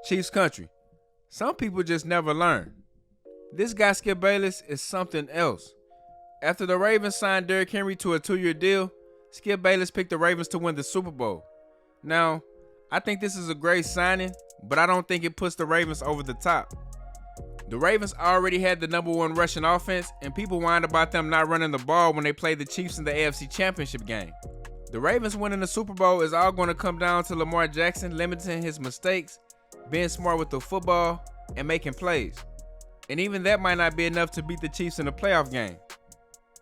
Chiefs country. Some people just never learn. This guy Skip Bayless is something else. After the Ravens signed Derrick Henry to a 2-year deal, Skip Bayless picked the Ravens to win the Super Bowl. Now, I think this is a great signing, but I don't think it puts the Ravens over the top. The Ravens already had the number one rushing offense, and people whined about them not running the ball when they played the Chiefs in the AFC Championship game. The Ravens winning the Super Bowl is all going to come down to Lamar Jackson limiting his mistakes, being smart with the football, and making plays. And even that might not be enough to beat the Chiefs in a playoff game.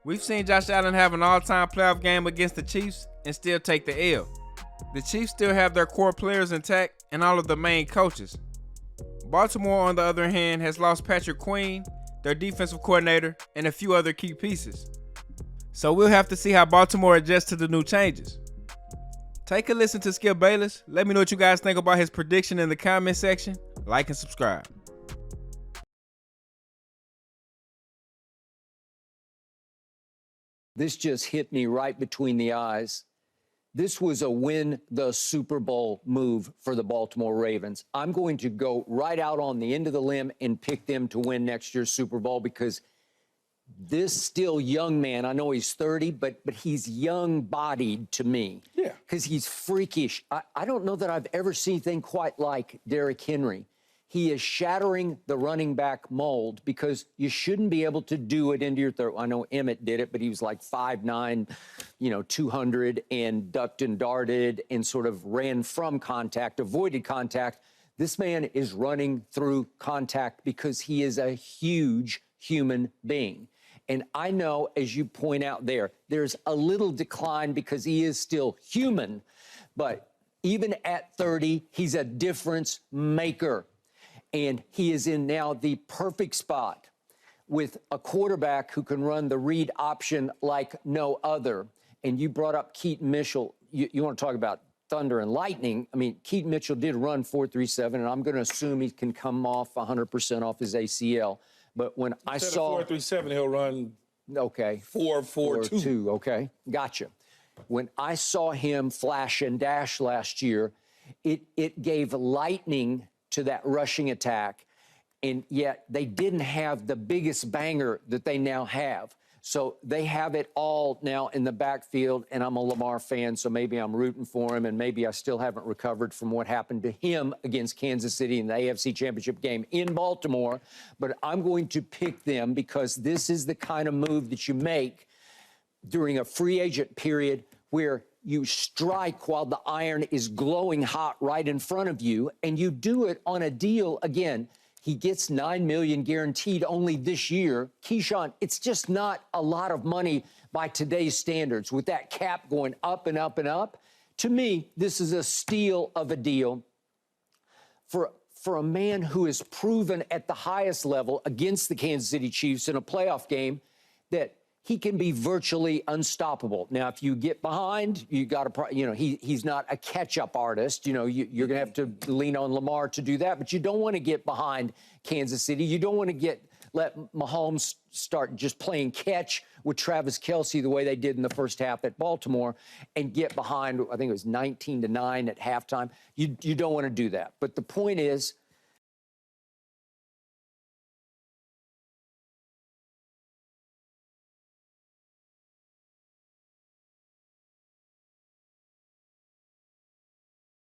We've seen Josh Allen have an all-time playoff game against the Chiefs and still take the L. The Chiefs still have their core players intact and all of the main coaches. Baltimore, on the other hand, has lost Patrick Queen, their defensive coordinator, and a few other key pieces. So we'll have to see how Baltimore adjusts to the new changes. Take a listen to Skip Bayless. Let me know what you guys think about his prediction in the comment section. Like and subscribe. This just hit me right between the eyes. This was a win the Super Bowl move for the Baltimore Ravens. I'm going to go right out on the end of the limb and pick them to win next year's Super Bowl because this still young man, I know he's 30, but he's young-bodied to me. Yeah. Because he's freakish. I don't know that I've ever seen anything quite like Derrick Henry. He is shattering the running back mold because you shouldn't be able to do it into your throat. I know Emmett did it, but he was like 5'9", 200, and ducked and darted and sort of ran from contact, avoided contact. This man is running through contact because he is a huge human being. And I know, as you point out there's a little decline because he is still human, but even at 30, he's a difference maker. And he is in now the perfect spot with a quarterback who can run the read option like no other. And you brought up Keaton Mitchell. You want to talk about thunder and lightning. I mean, Keaton Mitchell did run 4.37, and I'm going to assume he can come off 100% off his ACL. But when I saw 4.37, he'll run 4.42. Okay, gotcha. When I saw him flash and dash last year, it gave lightning to that rushing attack, and yet they didn't have the biggest banger that they now have. So they have it all now in the backfield, and I'm a Lamar fan, so maybe I'm rooting for him, and maybe I still haven't recovered from what happened to him against Kansas City in the AFC Championship game in Baltimore. But I'm going to pick them because this is the kind of move that you make during a free agent period where you strike while the iron is glowing hot right in front of you, and you do it on a deal. Again, he gets $9 million guaranteed only this year. Keyshawn, it's just not a lot of money by today's standards. With that cap going up and up and up, to me, this is a steal of a deal for a man who has proven at the highest level against the Kansas City Chiefs in a playoff game that he can be virtually unstoppable. Now, if you get behind, you got to, he's not a catch-up artist. You're going to have to lean on Lamar to do that, but you don't want to get behind Kansas City. You don't want to let Mahomes start just playing catch with Travis Kelce the way they did in the first half at Baltimore and get behind, I think it was 19-9 at halftime. You don't want to do that. But the point is,